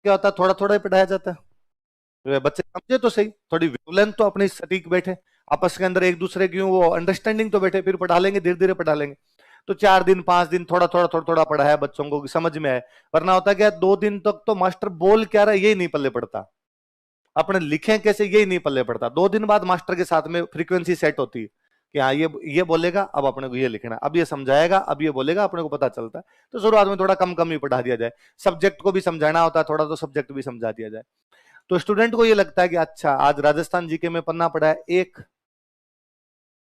क्या होता है, थोड़ा थोड़ा ही पढ़ाया जाता है। तो बच्चे समझे तो सही, थोड़ी वेवलेंथ तो अपनी सटीक बैठे, आपस के अंदर एक दूसरे की वो अंडरस्टैंडिंग तो बैठे, फिर पढ़ा लेंगे, धीरे धीरे पढ़ा लेंगे। तो 4 दिन 5 दिन थोड़ा थोड़ा थोड़ा थोड़ा पढ़ाया बच्चों को समझ में आए। वरना होता क्या, 2 दिन तक तो मास्टर बोल क्या रहा है यही नहीं पल्ले पड़ता, अपने लिखें कैसे यही नहीं पल्ले पड़ता। 2 दिन बाद मास्टर के साथ में फ्रीक्वेंसी सेट होती है कि हाँ ये बोलेगा, अब अपने को ये लिखना, अब ये समझाएगा, अब ये बोलेगा, अपने को पता चलता है। तो शुरुआत में थोड़ा कम कम ही पढ़ा दिया जाए, सब्जेक्ट को भी समझाना होता है थोड़ा, तो सब्जेक्ट भी समझा दिया जाए। तो स्टूडेंट को ये लगता है कि अच्छा आज राजस्थान जीके में पन्ना पढ़ा है 1,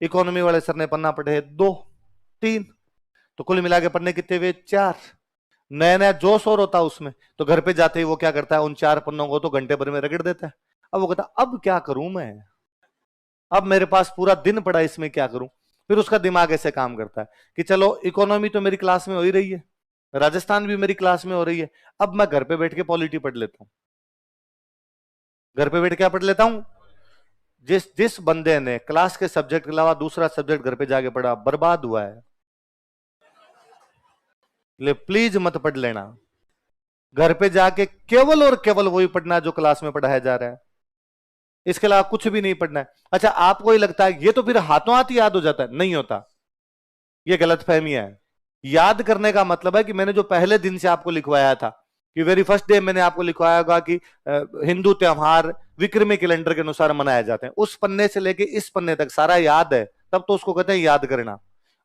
इकोनॉमी वाले सर ने पन्ना पढ़े 2, 3, तो कुल मिला के पन्ने कितने हुए 4। नया नया जोश और होता उसमें, तो घर पे जाते ही वो क्या करता है, उन 4 पन्नों को तो घंटे भर में रगड़ देता है। अब वो कहता है अब क्या करूं मैं, अब मेरे पास पूरा दिन पड़ा, इसमें क्या करूं। फिर उसका दिमाग ऐसे काम करता है कि चलो इकोनॉमी तो मेरी क्लास में हो ही रही है, राजस्थान भी मेरी क्लास में हो रही है, अब मैं घर पे बैठ के पॉलिटी पढ़ लेता हूं। घर पे बैठ के क्या पढ़ लेता हूं, जिस जिस बंदे ने क्लास के सब्जेक्ट के अलावा दूसरा सब्जेक्ट घर पे जाके पढ़ा, बर्बाद हुआ है। ले प्लीज मत पढ़ लेना, घर पे जाके केवल और केवल वही पढ़ना जो क्लास में पढ़ाया जा रहा है, इसके अलावा कुछ भी नहीं पढ़ना है। अच्छा आपको ही लगता है ये तो फिर हाथों हाथ याद हो जाता है, नहीं होता, ये गलत फहमियां है। याद करने का मतलब है कि मैंने जो पहले दिन से आपको लिखवाया था, कि वेरी फर्स्ट डे मैंने आपको लिखवाया होगा कि हिंदू त्योहार विक्रमी कैलेंडर के अनुसार मनाए जाते हैं, उस पन्ने से लेके इस पन्ने तक सारा याद है, तब तो उसको कहते हैं याद करना,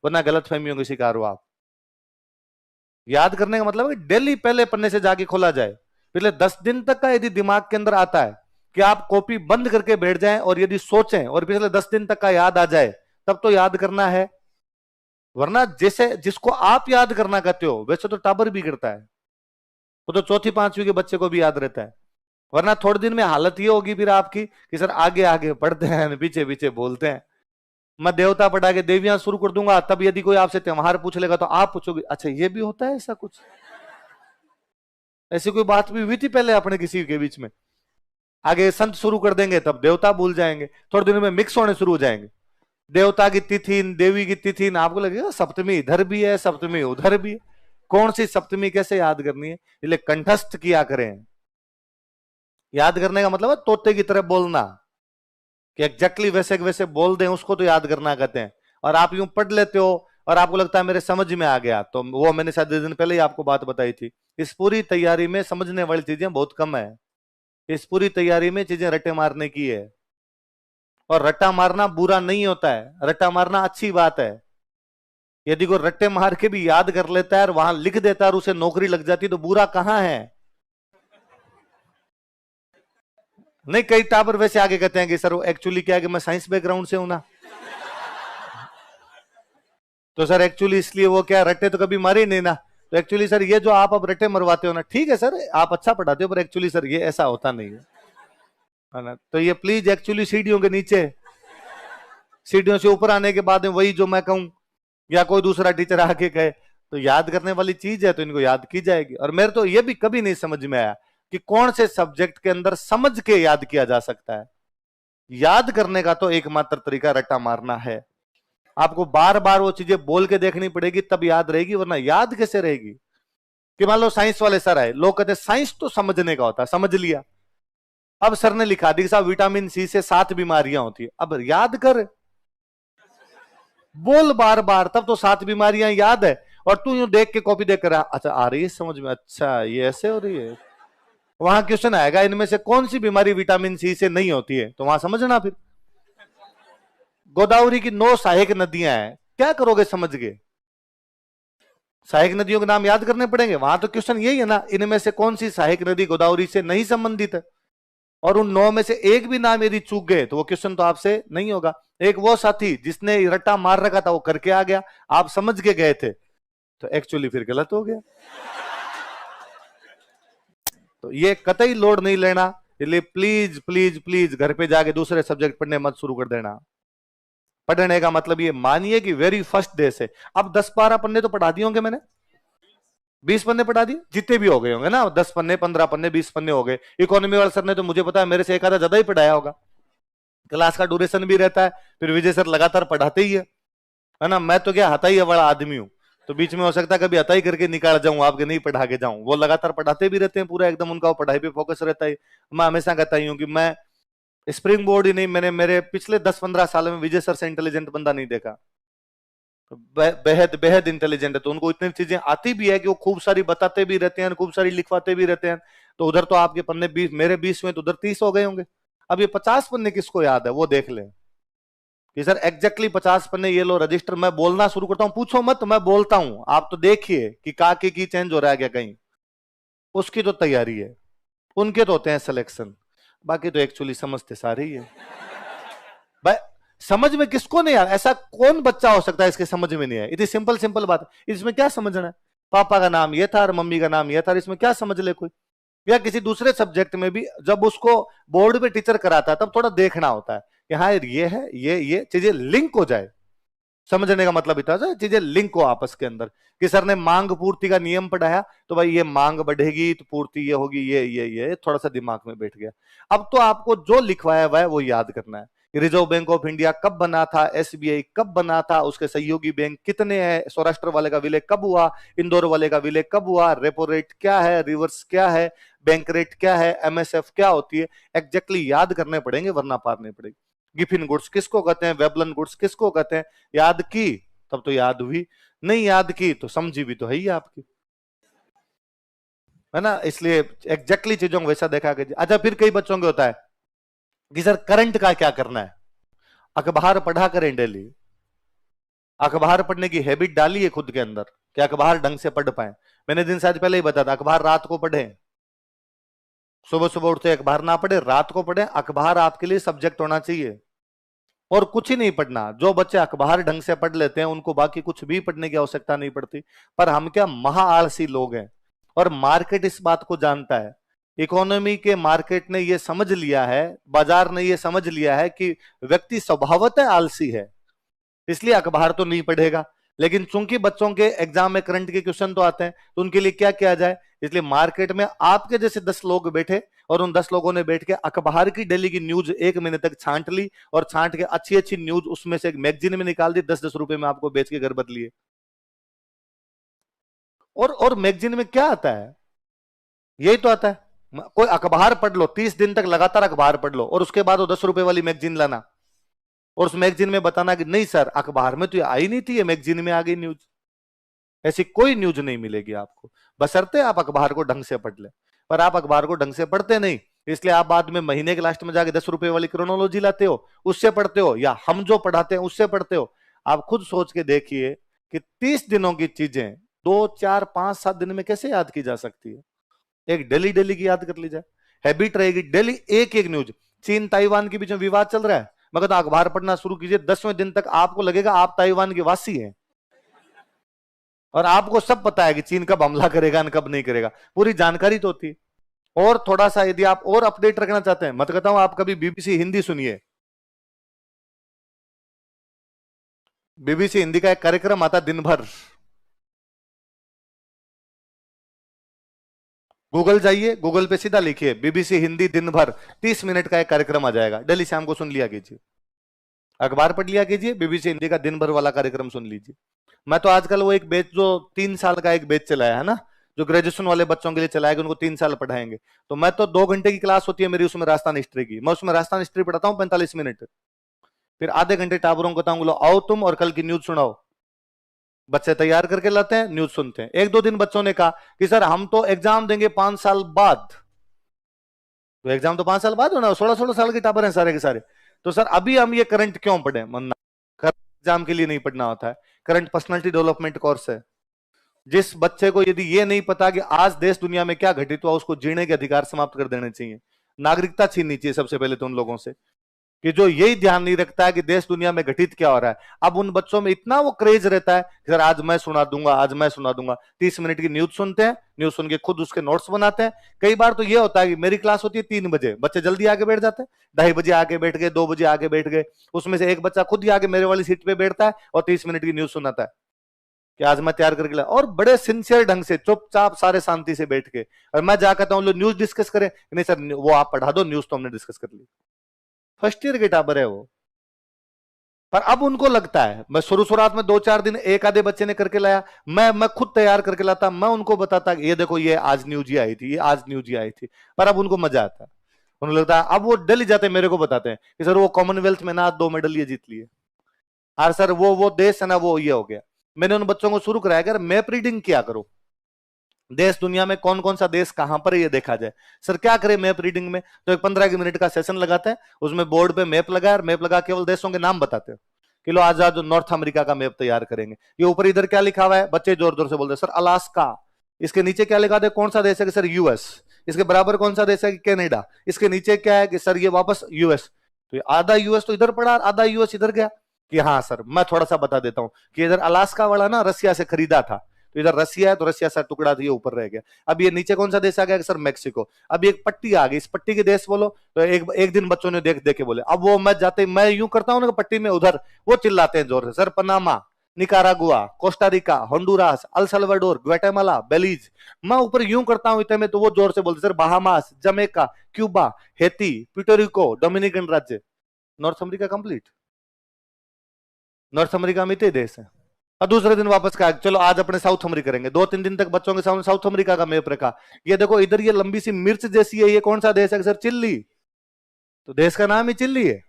वरना गलत फहमियों के शिकार हो आप। याद करने का मतलब है डेली पहले पन्ने से जाके खोला जाए, पिछले 10 दिन तक का यदि दिमाग के अंदर आता है कि आप कॉपी बंद करके बैठ जाएं और यदि सोचें और पिछले 10 दिन तक का याद आ जाए, तब तो याद करना है। वरना जैसे जिसको आप याद करना कहते हो वैसे तो टाबर भी करता है, वो तो चौथी पांचवी के बच्चे को भी याद रहता है। वरना थोड़े दिन में हालत ये होगी फिर आपकी कि सर आगे आगे पढ़ते हैं पीछे पीछे बोलते हैं। मैं देवता पढ़ा के देवियां शुरू कर दूंगा, तब यदि कोई आपसे त्योहार पूछ लेगा तो आप पूछोगे अच्छा ये भी होता है ऐसा कुछ, ऐसी कोई बात भी हुई थी पहले अपने किसी के बीच में। आगे संत शुरू कर देंगे तब देवता भूल जाएंगे, थोड़े दिनों में मिक्स होने शुरू हो जाएंगे, देवता की तिथि देवी की तिथि, आपको लगेगा सप्तमी इधर भी है सप्तमी उधर भी है, कौन सी सप्तमी कैसे याद करनी है, इसलिए कंठस्थ किया करें। याद करने का मतलब है तोते की तरह बोलना, कि एग्जैक्टली वैसे वैसे बोल दें उसको तो याद करना कहते हैं। और आप यूं पढ़ लेते हो और आपको लगता है मेरे समझ में आ गया, तो वो मैंने शायद 2 दिन पहले ही आपको बात बताई थी, इस पूरी तैयारी में समझने वाली चीजें बहुत कम है, इस पूरी तैयारी में चीजें रटे मारने की है। और रट्टा मारना बुरा नहीं होता है, रट्टा मारना अच्छी बात है। यदि कोई रट्टे मार के भी याद कर लेता है और वहां लिख देता है और उसे नौकरी लग जाती है तो बुरा कहां है। नहीं कई टाबर वैसे आगे कहते हैं कि सर वो एक्चुअली क्या है कि मैं साइंस बैकग्राउंड से हूं ना, तो सर एक्चुअली इसलिए वो क्या रट्टे तो कभी मारे नहीं ना, तो एक्चुअली सर ये जो आप अब रट्टे मरवाते हो ना, ठीक है सर आप अच्छा पढ़ाते हो पर एक्चुअली सर ये ऐसा होता नहीं है ना। तो ये प्लीज एक्चुअली सीढ़ियों के नीचे, सीढ़ियों से ऊपर आने के बाद में वही जो मैं कहूं या कोई दूसरा टीचर आके कहे, तो याद करने वाली चीज है तो इनको याद की जाएगी। और मेरे तो ये भी कभी नहीं समझ में आया कि कौन से सब्जेक्ट के अंदर समझ के याद किया जा सकता है। याद करने का तो एकमात्र तरीका रट्टा मारना है, आपको बार बार वो चीजें बोल के देखनी पड़ेगी तब याद रहेगी, वरना याद कैसे रहेगी। कि मान लो साइंस वाले सर आए, लोग कहते साइंस तो समझने का होता है, समझ लिया, अब सर ने लिखा दी साहब विटामिन सी से 7 बीमारियां होती है, अब याद कर बोल बार बार, तब तो 7 बीमारियां याद है। और तू यूं देख के कॉपी देख कर अच्छा आ रही है समझ में, अच्छा ये ऐसे हो रही है, वहां क्वेश्चन आएगा इनमें से कौन सी बीमारी विटामिन सी से नहीं होती है, तो वहां समझना। फिर गोदावरी की 9 सहायक नदियां हैं, क्या करोगे समझ के, सहायक नदियों के नाम याद करने पड़ेंगे, वहां तो क्वेश्चन यही है ना, इनमें से कौन सी सहायक नदी गोदावरी से नहीं संबंधित है। और उन 9 में से एक भी नाम यदि चूक गए तो वो क्वेश्चन तो आपसे नहीं होगा। एक वो साथी जिसने रट्टा मार रखा था वो करके आ गया, आप समझ के गए थे, तो एक्चुअली फिर गलत हो गया। तो ये कतई लोड नहीं लेना, इसलिए प्लीज प्लीज प्लीज घर पे जाके दूसरे सब्जेक्ट पढ़ने मत शुरू कर देना। पढ़ने का मतलब ये मानिए कि वेरी फर्स्ट डे से, अब 10-12 पन्ने तो पढ़ा दिए होंगे मैंने, 20 पन्ने पढ़ा दिए जितने भी हो गए होंगे ना, 10 पन्ने 15 पन्ने 20 पन्ने हो गए। इकोनॉमी वाले सर ने तो मुझे पता है मेरे से एक आधा ज्यादा ही पढ़ाया होगा, क्लास का ड्यूरेशन भी रहता है, फिर विजय सर लगातार पढ़ाते ही है ना। मैं तो क्या हता ही वाला आदमी हूं, तो बीच में हो सकता है कभी अताई करके निकाल जाऊं, आपके नहीं पढ़ा के जाऊं। वो लगातार पढ़ाते भी रहते हैं, पूरा एकदम उनका वो पढ़ाई पे फोकस रहता है। मैं हमेशा कहता ही हूँ कि मैं स्प्रिंग बोर्ड ही नहीं, मैंने मेरे पिछले 10-15 साल में विजय सर से इंटेलिजेंट बंदा नहीं देखा। बेहद बेहद इंटेलिजेंट है, तो उनको इतनी चीजें आती भी है कि वो खूब सारी बताते भी रहते हैं, खूब सारी लिखवाते भी रहते हैं। तो उधर तो आपके पन्ने 20, मेरे 20 में तो उधर 30 हो गए होंगे। अब ये 50 पन्ने किसको याद है, वो देख ले कि सर एग्जैक्टली 50 पन्ने ये लो रजिस्टर। मैं बोलना शुरू करता हूं, पूछो मत, मैं बोलता हूं, आप तो देखिए कि काके की चेंज हो रहा है क्या कहीं। उसकी तो तैयारी है, उनके तो होते हैं सिलेक्शन, बाकी तो एक्चुअली समझते सारे ही है भाई। समझ में किसको नहीं यार, ऐसा कौन बच्चा हो सकता है इसके समझ में नहीं है। इतनी सिंपल सिंपल बात, इसमें क्या समझना है। पापा का नाम ये था और मम्मी का नाम ये था, इसमें क्या समझ ले कोई। या किसी दूसरे सब्जेक्ट में भी जब उसको बोर्ड पे टीचर कराता है तब थोड़ा देखना होता है कि हाँ ये है, ये चीजें लिंक हो जाए। समझने का मतलब इतना था, चीजें लिंक हो आपस के अंदर। कि सर ने मांग पूर्ति का नियम पढ़ाया, तो भाई ये मांग बढ़ेगी तो पूर्ति ये होगी, ये थोड़ा सा दिमाग में बैठ गया। अब तो आपको जो लिखवाया हुआ है वो याद करना है। रिजर्व बैंक ऑफ इंडिया कब बना था, एसबीआई कब बना था, उसके सहयोगी बैंक कितने हैं, सौराष्ट्र वाले का विलय कब हुआ, इंदौर वाले का विलय कब हुआ, रेपो रेट क्या है, रिवर्स क्या है, बैंक रेट क्या है, एमएसएफ क्या होती है, एग्जैक्टली याद करने पड़ेंगे, वरना पार नहीं पड़ेगी। गिफिन गुड्स किसको कहते हैं, वेबलन गुड्स किसको कहते हैं, याद की तब तो याद हुई, नहीं याद की तो समझी भी तो है ही आपकी, है ना। इसलिए एग्जैक्टली चीजों को वैसा देखा गया। अच्छा, फिर कई बच्चों के होता है कि सर करंट का क्या करना है। अखबार पढ़ा करें डेली, अखबार पढ़ने की हैबिट डाली है खुद के अंदर कि अखबार ढंग से पढ़ पाए। मैंने दिन से आज पहले ही बताया था, अखबार रात को पढ़े, सुबह सुबह उठते अखबार ना पढ़े, रात को पढ़े। अखबार आपके लिए सब्जेक्ट होना चाहिए और कुछ ही नहीं पढ़ना। जो बच्चे अखबार ढंग से पढ़ लेते हैं उनको बाकी कुछ भी पढ़ने की आवश्यकता नहीं पड़ती। पर हम क्या महा आलसी लोग हैं, और मार्केट इस बात को जानता है। इकोनॉमी के मार्केट ने यह समझ लिया है, बाजार ने यह समझ लिया है कि व्यक्ति स्वभावतः आलसी है, इसलिए अखबार तो नहीं पढ़ेगा। लेकिन चूंकि बच्चों के एग्जाम में करंट के क्वेश्चन तो आते हैं, तो उनके लिए क्या किया जाए। इसलिए मार्केट में आपके जैसे 10 लोग बैठे और उन 10 लोगों ने बैठ के अखबार की डेली की न्यूज 1 महीने तक छांट ली, और छांट के अच्छी अच्छी न्यूज उसमें से एक मैगजीन में निकाल दी, 10-10 रुपए में आपको बेच के घर बदलिए। और मैगजीन में क्या आता है, यही तो आता है। कोई अखबार पढ़ लो, 30 दिन तक लगातार अखबार पढ़ लो, और उसके बाद वो 10 रुपए वाली मैगजीन लाना, और उस मैगजीन में बताना कि नहीं सर अखबार में तो ये आई नहीं थी, ये मैगजीन में आ गई न्यूज। ऐसी कोई न्यूज नहीं मिलेगी आपको, बशर्ते आप अखबार को ढंग से पढ़ ले। पर आप अखबार को ढंग से पढ़ते नहीं, इसलिए आप बाद में महीने के लास्ट में जाके 10 रुपए वाली क्रोनोलॉजी लाते हो, उससे पढ़ते हो, या हम जो पढ़ाते हैं उससे पढ़ते हो। आप खुद सोच के देखिए कि 30 दिनों की चीजें 2, 4, 5, 7 दिन में कैसे याद की जा सकती है। एक डेली डेली की याद कर ली जाए, हैबिट रहेगी डेली एक एक न्यूज। चीन ताइवान के बीच में विवाद चल रहा है, मगर तो अखबार पढ़ना शुरू कीजिए, 10वें दिन तक आपको लगेगा आप ताइवान के वासी हैं, और आपको सब पता है कि चीन कब हमला करेगा और कब नहीं करेगा, पूरी जानकारी तो होती है। और थोड़ा सा यदि आप और अपडेट रखना चाहते हैं, मत कहता हूं, आप कभी बीबीसी हिंदी सुनिए। बीबीसी हिंदी का एक कार्यक्रम आता दिन भर, गूगल जाइए, गूगल पे सीधा लिखिए बीबीसी हिंदी दिन भर, 30 मिनट का एक कार्यक्रम आ जाएगा, डेली शाम को सुन लिया कीजिए। अखबार पढ़ लिया कीजिए, बीबीसी हिंदी का दिन भर वाला कार्यक्रम सुन लीजिए। मैं तो आजकल वो एक बैच जो 3 साल का एक बैच चलाया है ना, जो ग्रेजुएशन वाले बच्चों के लिए चलाएगा, उनको 3 साल पढ़ाएंगे। तो मैं तो 2 घंटे की क्लास होती है मेरी, उसमें राजस्थान हिस्ट्री की, मैं उसमें राजस्थान हिस्ट्री पढ़ाता हूँ 45 मिनट। फिर आधे घंटे टाबरों को बताऊंगा, आओ तुम और कल की न्यूज सुनाओ। बच्चे तैयार करके लाते हैं, न्यूज सुनते हैं। 1-2 दिन बच्चों ने कहा कि सर हम तो एग्जाम देंगे 5 साल बाद। तो एग्जाम तो 5 साल बाद होना, 16-16 साल के टाबर हैं सारे के सारे। तो सर अभी हम ये करंट क्यों पढ़े, मन्ना करंट एग्जाम के लिए नहीं पढ़ना होता है, करंट पर्सनालिटी डेवलपमेंट कोर्स है। जिस बच्चे को यदि ये नहीं पता कि आज देश दुनिया में क्या घटित हुआ, उसको जीने के अधिकार समाप्त कर देने चाहिए, नागरिकता छीननी चाहिए सबसे पहले तो उन लोगों से, कि जो यही ध्यान नहीं रखता है कि देश दुनिया में घटित क्या हो रहा है। अब उन बच्चों में इतना वो क्रेज रहता है कि सर आज मैं सुना दूंगा, आज मैं सुना दूंगा। 30 मिनट की न्यूज सुनते हैं, न्यूज सुन के खुद उसके नोट्स बनाते हैं। कई बार तो ये होता है कि मेरी क्लास होती है 3 बजे, बच्चे जल्दी आके बैठ जाते हैं, 2:30 बजे आके बैठ गए, 2 बजे आके बैठ गए। उसमें से एक बच्चा खुद ही आके मेरे वाली सीट पे बैठता है और 30 मिनट की न्यूज सुनाता है कि आज मैं तैयार करके लाया, और बड़े सिंसियर ढंग से चुपचाप सारे शांति से बैठ के। और मैं जा कहता हूँ लो न्यूज डिस्कस करें, नहीं सर वो आप पढ़ा दो, न्यूज तो हमने डिस्कस कर ली। फर्स्ट ईयर के टाबर है वो, पर अब उनको लगता है, मैं शुरुआत में 2-4 दिन एक आधे बच्चे ने करके लाया, मैं खुद तैयार करके लाता, मैं उनको बताता कि ये देखो ये आज न्यूज ही आई थी, ये आज न्यूज ही आई थी। पर अब उनको मजा आता है, उन्हें लगता है, अब वो दिल्ली जाते मेरे को बताते हैं कि सर वो कॉमनवेल्थ में ना 2 मेडल ये जीत लिए, और सर वो देश है ना वो ये हो गया। मैंने उन बच्चों को शुरू कराया कि मैप रीडिंग किया करो, देश दुनिया में कौन कौन सा देश कहां पर है ये देखा जाए। सर क्या करें मैप रीडिंग में, तो एक 15 मिनट का सेशन लगाते हैं, उसमें बोर्ड पे मैप लगा और मैप लगा केवल देशों के नाम बताते हैं कि लो आज आज नॉर्थ अमेरिका का मैप तैयार करेंगे। ये ऊपर इधर क्या लिखा हुआ है, बच्चे जोर जोर से बोलते हैं सर अलास्का, इसके नीचे क्या लिखा था, कौन सा देश है कि सर यूएस, इसके बराबर कौन सा देश है कि कनाडा, इसके नीचे क्या है कि सर ये वापस यूएस। तो आधा यूएस तो इधर पड़ा, आधा यूएस इधर गया कि हाँ सर मैं थोड़ा सा बता देता हूं कि इधर अलास्का वाला ना रसिया से खरीदा था, तो इधर रसिया है तो रसिया से टुकड़ा था, ये ऊपर रह गया। अब ये नीचे कौन सा देश आ गया सर मैक्सिको। अब एक पट्टी आ गई, इस पट्टी के देश बोलो, तो एक दिन बच्चों ने देख देख के बोले, अब वो मैं जाते मैं यूं करता हूं ना पट्टी में, उधर वो चिल्लाते हैं जोर से sir Panama, Nicaragua, Costa Rica, Honduras, El Salvador, Guatemala, Belize. मैं ऊपर यूं करता हूं इतने में, तो वो जोर से बोलते sir Bahamas, Jamaica, Cuba, Haiti, Puerto Rico, Dominican राज्य। North America complete, North America में इतने देश है। और दूसरे दिन वापस कहा चलो आज अपने साउथ अमेरिका करेंगे, 2-3 दिन तक बच्चों के सामने साउथ अमेरिका का मैप रखा, ये देखो इधर ये लंबी सी मिर्च जैसी है, ये कौन सा देश है सर चिल्ली, तो देश का नाम ही चिल्ली है।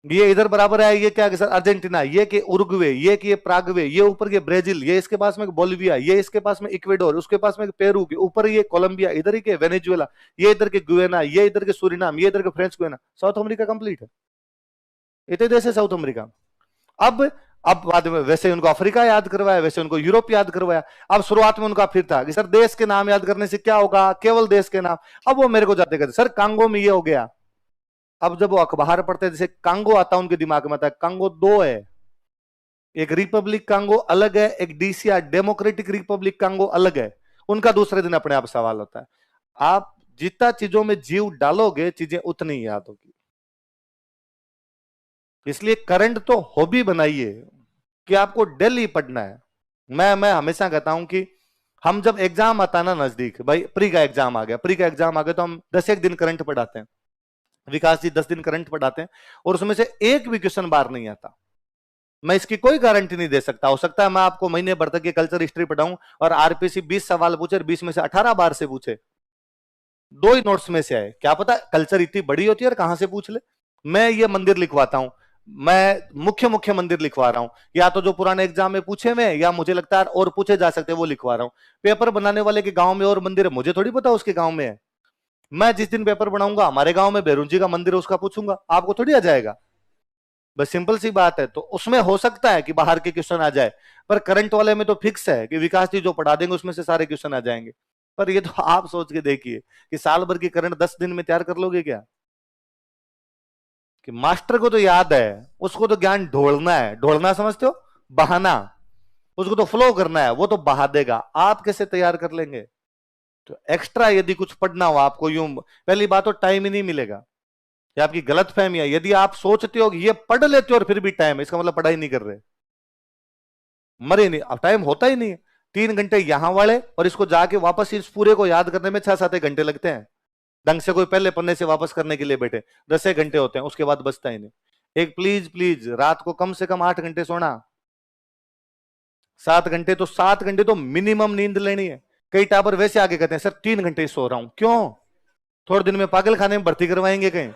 ये इधर बराबर है, ये क्या सर अर्जेंटीना, ये कि उरुग्वे, ये कि प्रागवे, ये ऊपर के ब्राजील, ये इसके पास में बोलिविया, ये इसके पास में इक्वेडोर, उसके पास में पेरू, के ऊपर ये कोलंबिया, इधर ही के वेनेजुएला, ये इधर के गुयाना, ये इधर के सूरीनाम, ये इधर के French Guiana. South America complete है, इतने देश है साउथ अमेरिका। अब बाद में वैसे उनको अफ्रीका याद करवाया, वैसे उनको यूरोप याद करवाया। अब शुरुआत में उनका फिर था कि सर देश के नाम याद करने से क्या होगा, केवल देश के नाम। अब वो मेरे को जाते कहते सर कांगो में ये हो गया। अब जब वो अखबार पढ़ते हैं, जैसे कांगो आता उनके दिमाग में आता, कांगो 2 है, एक रिपब्लिक कांगो अलग है, एक डीसीआर डेमोक्रेटिक रिपब्लिक कांगो अलग है। उनका दूसरे दिन अपने आप सवाल होता है। आप जितना चीजों में जीव डालोगे चीजें उतनी याद होगी। इसलिए करंट तो हॉबी बनाइए कि आपको डेली पढ़ना है। मैं हमेशा कहता हूं कि हम जब एग्जाम आता ना नजदीक, भाई प्री का एग्जाम आ गया, प्री का एग्जाम आ गया, तो हम 10 दिन करंट पढ़ाते हैं, विकास जी 10 दिन करंट पढ़ाते हैं, और उसमें से एक भी क्वेश्चन बार नहीं आता। मैं इसकी कोई गारंटी नहीं दे सकता, हो सकता है मैं आपको महीने भर तक ये कल्चर हिस्ट्री पढ़ाऊं और आरपीसी 20 सवाल पूछे और 20 में से 18 बार से पूछे, 2 ही नोट्स में से आए, क्या पता कल्चर इतनी बड़ी होती है और कहां से पूछ ले। मैं ये मंदिर लिखवाता हूं, मैं मुख्य मुख्य मंदिर लिखवा रहा हूं, या तो जो पुराने एग्जाम में पूछे हुए, या मुझे लगता है और पूछे जा सकते हैं वो लिखवा रहा हूं। पेपर बनाने वाले के गांव में और मंदिर है, मुझे थोड़ी पता उसके गांव में है। मैं जिस दिन पेपर बनाऊंगा हमारे गांव में भैरून जी का मंदिर है, उसका पूछूंगा, आपको थोड़ी आ जाएगा। बस सिंपल सी बात है। तो उसमें हो सकता है कि बाहर के क्वेश्चन आ जाए, पर करंट वाले में तो फिक्स है कि विकास जी जो पढ़ा देंगे उसमें से सारे क्वेश्चन आ जाएंगे। पर ये तो आप सोच के देखिए कि साल भर की करंट 10 दिन में तैयार कर लोगे क्या? कि मास्टर को तो याद है, उसको तो ज्ञान ढोलना है, ढोलना समझते हो, बहाना, उसको तो फ्लो करना है, वो तो बहा देगा, आप कैसे तैयार कर लेंगे? तो एक्स्ट्रा यदि कुछ पढ़ना हो आपको, यूं पहली बात तो टाइम ही नहीं मिलेगा, ये आपकी गलत फहमी है। यदि आप सोचते हो कि ये पढ़ लेते हो और फिर भी टाइम है, इसका मतलब पढ़ाई नहीं कर रहे, मरे नहीं, अब टाइम होता ही नहीं है। 3 घंटे यहां वाले और इसको जाके वापस इस पूरे को याद करने में 6-7 घंटे लगते हैं। ढंग से कोई पहले पन्ने से वापस करने के लिए बैठे 10 घंटे होते हैं, उसके बाद बचता ही नहीं। एक प्लीज प्लीज रात को कम से कम 8 घंटे सोना, 7 घंटे तो 7 घंटे तो मिनिमम नींद लेनी है। कई टाबर वैसे आगे कहते हैं सर 3 घंटे ही सो रहा हूं, क्यों? थोड़े दिन में पागल खाने में भर्ती करवाएंगे कहीं।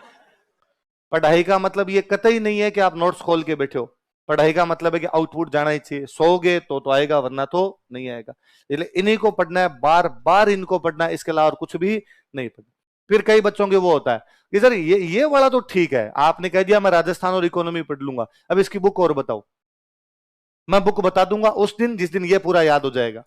पढ़ाई का मतलब ये कतई नहीं है कि आप नोट्स खोल के बैठे हो, पढ़ाई का मतलब है कि आउटपुट जाना ही चाहिए। सोओगे तो आएगा, वरना तो नहीं आएगा। इसलिए इन्हीं को पढ़ना है, बार बार इनको पढ़ना है, इसके अलावा और कुछ भी नहीं पढ़ना। फिर कई बच्चों के वो होता है कि सर ये वाला तो ठीक है, आपने कह दिया मैं राजस्थान और इकोनॉमी पढ़ लूंगा, अब इसकी बुक और बताओ। मैं बुक बता दूंगा उस दिन जिस दिन ये पूरा याद हो जाएगा।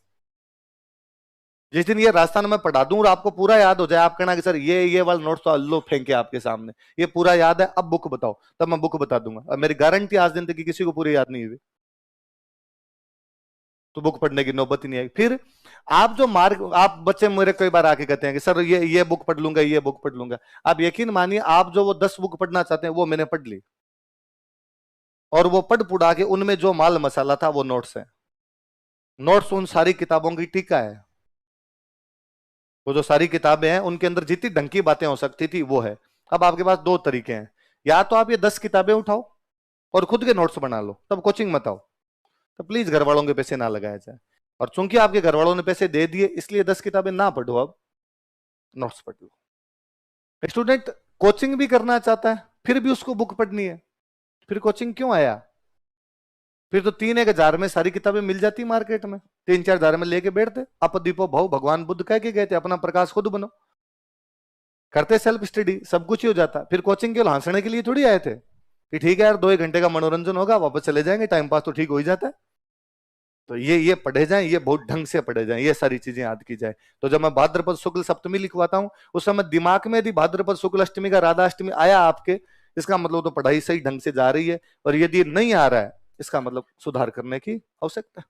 जिस दिन ये राजस्थान में पढ़ा दूं और आपको पूरा याद हो जाए, आप कहना कि सर ये वाला नोट्स तो अल्लो फेंके आपके सामने, ये पूरा याद है, अब बुक बताओ, तब मैं बुक बता दूंगा। अब मेरी गारंटी आज दिन तक कि किसी को पूरी याद नहीं हुई तो बुक पढ़ने की नौबत ही नहीं आई। फिर आप जो मार्क, आप बच्चे मेरे कई बार आके कहते हैं कि सर ये बुक पढ़ लूंगा, ये बुक पढ़ लूंगा। आप यकीन मानिए, आप जो वो 10 बुक पढ़ना चाहते हैं वो मैंने पढ़ ली, और वो पढ़ पुढ़ा के उनमें जो माल मसाला था वो नोट्स है। नोट्स उन सारी किताबों की टीका है। वो जो सारी किताबें हैं उनके अंदर जितनी ढंग की बातें हो सकती थी वो है। अब आपके पास 2 तरीके हैं, या तो आप ये 10 किताबें उठाओ और खुद के नोट्स बना लो, तब कोचिंग मत आओ। तो प्लीज घर वालों के पैसे ना लगाया जाए। और चूंकि आपके घर वालों ने पैसे दे दिए, इसलिए 10 किताबें ना पढ़ो, अब नोट्स पढ़ लो। स्टूडेंट कोचिंग भी करना चाहता है, फिर भी उसको बुक पढ़नी है, फिर कोचिंग क्यों आया? फिर तो 3-1 हजार में सारी किताबें मिल जाती मार्केट में, 3-4 हजार में लेके बैठते। अप दीपो भाव भगवान बुद्ध कह के गए थे, अपना प्रकाश खुद बनो, करते सेल्फ स्टडी, सब कुछ ही हो जाता। फिर कोचिंग केवल हंसने के लिए थोड़ी आए थे कि ठीक है यार 2-1 घंटे का मनोरंजन होगा, वापस चले जाएंगे, टाइम पास तो ठीक हो ही जाता है। तो ये पढ़े जाएं, ये बहुत ढंग से पढ़े जाएं, ये सारी चीजें याद की जाए। तो जब मैं भाद्रपद शुक्ल सप्तमी लिखवाता हूं, उस समय दिमाग में यदि भाद्रपद शुक्ल अष्टमी का राधा अष्टमी आया आपके, इसका मतलब तो पढ़ाई सही ढंग से जा रही है। और यदि नहीं आ रहा है, इसका मतलब सुधार करने की आवश्यकता है।